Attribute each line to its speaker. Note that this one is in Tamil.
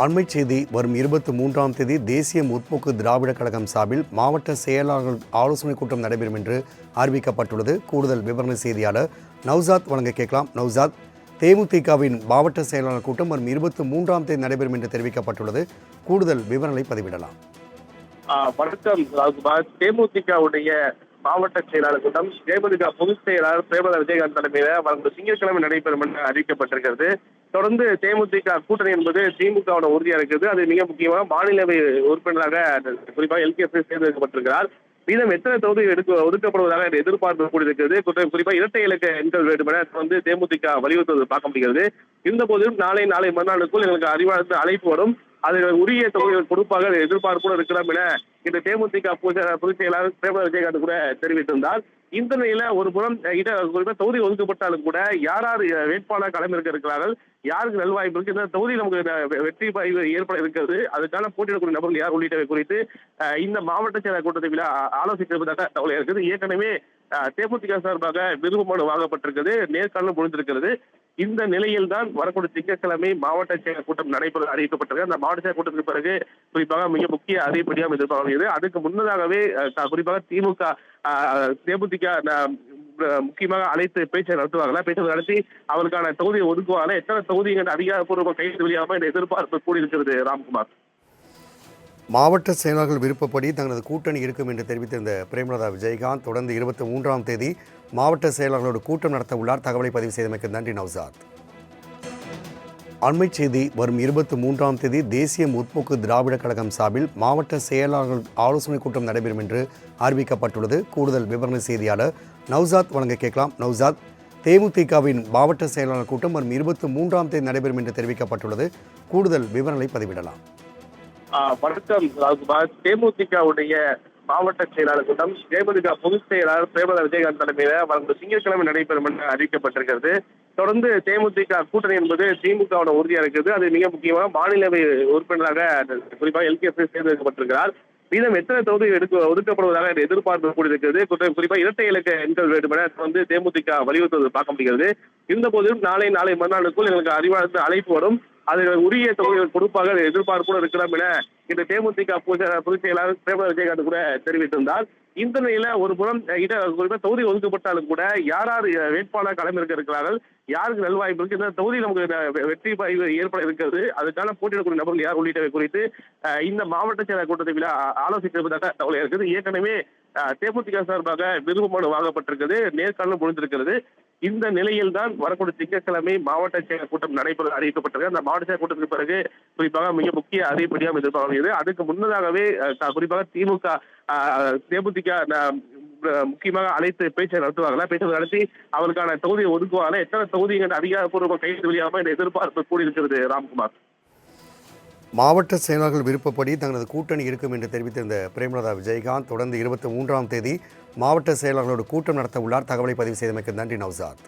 Speaker 1: அண்மைச் செய்தி வரும் 23ஆம் தேதி தேசிய முற்போக்கு திராவிடர் கழகம் சார்பில் மாவட்ட செயலாளர்கள் ஆலோசனைக் கூட்டம் நடைபெறும் என்று அறிவிக்கப்பட்டுள்ளது. கூடுதல் விவரண செய்தியாளர் நௌசாத் வழங்க கேட்கலாம். நௌசாத், தேமுதிகவின் மாவட்ட செயலாளர் கூட்டம் வரும் 23ஆம் தேதி நடைபெறும் என்று தெரிவிக்கப்பட்டுள்ளது. கூடுதல் விவரங்களை பதிவிடலாம்.
Speaker 2: வணக்கம். தேமுதிகவுடைய மாவட்ட செயலாளர் கூட்டம் தேமுதிக பொதுச் செயலாளர் பிரேமலதா விஜயகாந்த் தலைமையில் வரும் திங்கட்கிழமை நடைபெறும் என்று அறிவிக்கப்பட்டிருக்கிறது. தொடர்ந்து தேமுதிக கூட்டணி என்பது திமுகவோட உறுதியா இருக்குது. அது மிக முக்கியமாக மாநிலவை உறுப்பினராக குறிப்பாக LKS தேர்ந்தெடுக்கப்பட்டிருக்கிறார். மீதம் எத்தனை தொகுதி ஒதுக்கப்படுவதாக எதிர்பார்ப்பு கூடியிருக்கிறது. குறிப்பாக இரட்டை இலக்க எண்கள் வேண்டும் என தேமுதிக வலியுறுத்துவது பார்க்க முடிகிறது. இருந்த போதிலும் நாளை மறுநாளுக்குள் எங்களுக்கு அறிவாளர் அழைப்பு வரும். அதில் உரிய தொகுதிகள் கொடுப்பாக எதிர்பார்ப்பு இருக்கலாம் என இந்த தேமுதிக பொதுச் செயலாளர் பிரேமலதா விஜயகாந்த் கூட தெரிவித்திருந்தார். இந்த நிலையில ஒரு புறம் தொகுதி ஒதுக்கப்பட்டாலும் கூட யார் வேட்பாளர் களமிறக்க இருக்கிறார்கள், யாருக்கு நல்வாய்ப்பு இருக்கு, இந்த தொகுதி நமக்கு வெற்றி ஏற்பட இருக்கிறது, அதுக்கான போட்டியிடக்கூடிய நபர்கள் யார் உள்ளிட்டவை குறித்து இந்த மாவட்ட செயலர் கூட்டத்தில் ஆலோசிப்பதாக தகவல் இருக்குது. ஏற்கனவே தேமுதிக சார்பாக விருப்பமனு வாங்கப்பட்டிருக்கிறது, நேர்காணல் முடிந்திருக்கிறது. இந்த நிலையில் தான் வரக்கூடிய திங்கட்கிழமை மாவட்ட செயலர் கூட்டம் நடைபெற அறிவிக்கப்பட்டிருக்கு. அந்த மாவட்ட செயலர் கூட்டத்துக்கு பிறகு குறிப்பாக மிக முக்கிய அறிவிப்படியாக எதிர்பார்க்கிறது. அதுக்கு முன்னதாகவே குறிப்பாக தேமுதிக முக்கியமாக அழைத்து பேச்சை நடத்துவாங்களா, பேச்சை நடத்தி அவருக்கான தொகுதியை ஒதுக்குவாங்க, எத்தனை தொகுதி அதிகாரப்பூர்வ கைது வெளியாகாம இந்த எதிர்பார்ப்பு கூடியிருக்கிறது. ராம்குமார்,
Speaker 1: மாவட்ட செயலாளர்கள் விருப்பப்படி தங்களது கூட்டணி இருக்கும் என்று தெரிவித்திருந்த பிரேமலதா விஜயகாந்த் தொடர்ந்து 23ஆம் தேதி மாவட்ட செயலாளர்களோடு கூட்டம் நடத்த உள்ளார். தகவலை பதிவு செய்தமைக்கு நன்றி நௌசாத். அண்மைச் செய்தி வரும் 23ஆம் தேதி தேசிய முற்போக்கு திராவிடர் கழகம் சார்பில் மாவட்ட செயலாளர்கள் ஆலோசனைக் கூட்டம் நடைபெறும் என்று அறிவிக்கப்பட்டுள்ளது. கூடுதல் விவரண செய்தியாளர் நௌசாத் வழங்க கேட்கலாம். நௌசாத், தேமுதிகவின் மாவட்ட செயலாளர் கூட்டம் வரும் 23ஆம் தேதி நடைபெறும் என்று தெரிவிக்கப்பட்டுள்ளது. கூடுதல் விவரங்களை பதிவிடலாம்.
Speaker 2: வணக்கம். தேமுதிகவுடைய மாவட்ட செயலாளர் கூட்டம் தேமுதிக பொதுச் செயலாளர் பிரேமலதா விஜயகாந்த் தலைமையில் வரும் திங்கட்கிழமை நடைபெறும் என்று அறிவிக்கப்பட்டிருக்கிறது. தொடர்ந்து தேமுதிக கூட்டணி என்பது திமுகவோட உறுதியா இருக்குது. அது மிக முக்கியமாக மாநிலவை உறுப்பினராக குறிப்பாக LKS தேர்ந்தெடுக்கப்பட்டிருக்கிறார். மீதம் எத்தனை தொகுதி ஒதுக்கப்படுவதாக எதிர்பார்ப்பு கூடியிருக்கிறது. குறிப்பாக இரட்டை இலக்க எண்கள் வேண்டும் என தேமுதிக வலியுறுத்துவது பார்க்க முடிகிறது. இருந்த போதிலும் நாளை மறுநாளுக்குள் எங்களுக்கு அறிவாளர் அழைப்பு வரும். அதில் உரிய தொகுதிகள் கொடுப்பாக எதிர்பார்ப்பு இருக்கலாம் என இந்த தேமுதிக பொதுச் செயலாளர் பிரேமலதா விஜயகாந்த் கூட தெரிவித்திருந்தார். இந்த நிலையில ஒரு புறம் தொகுதி ஒதுக்கப்பட்டாலும் கூட யார் வேட்பாளர் களமிறக்க இருக்கிறார்கள், யாருக்கு நல்வாய்ப்பு இருக்கு, இந்த தொகுதி நமக்கு வெற்றி ஏற்பட இருக்கிறது, அதுக்கான போட்டியிடக்கூடிய நபர்கள் யார் உள்ளிட்டவை குறித்து இந்த மாவட்ட செயலர் கூட்டத்தில் ஆலோசிப்பதாக தகவல் இருக்குது. ஏற்கனவே தேமுதிக சார்பாக விருப்பமனு வாங்கப்பட்டிருக்கிறது, நேர்காணல் முடிந்திருக்கிறது. இந்த நிலையில் தான் வரக்கூடிய திங்கட்கிழமை மாவட்ட செயலர் கூட்டம் நடைபெற அறிவிக்கப்பட்டிருக்கு. அந்த மாவட்ட செயலர் கூட்டத்துக்கு பிறகு குறிப்பாக மிக முக்கிய அறிவிப்படியாக எதிர்பார்க்கிறது. அதுக்கு முன்னதாகவே குறிப்பாக தேமுதிக முக்கியமாக அழைத்து பேச்சை நடத்துவாங்களா, பேச்சை நடத்தி அவருக்கான தொகுதியை ஒதுக்குவாங்க, எத்தனை தொகுதி அதிகாரப்பூர்வ கைது வெளியாகாம இந்த எதிர்பார்ப்பு கூடியிருக்கிறது. ராம்குமார்,
Speaker 1: மாவட்ட செயலாளர்கள் விருப்பப்படி தங்களது கூட்டணி இருக்கும் என்று தெரிவித்திருந்த பிரேமலதா விஜயகாந்த் தொடர்ந்து 23ஆம் தேதி மாவட்ட செயலாளர்களோடு கூட்டம் நடத்த உள்ளார். தகவலை பதிவு செய்தமைக்கு நன்றி நௌசாத்.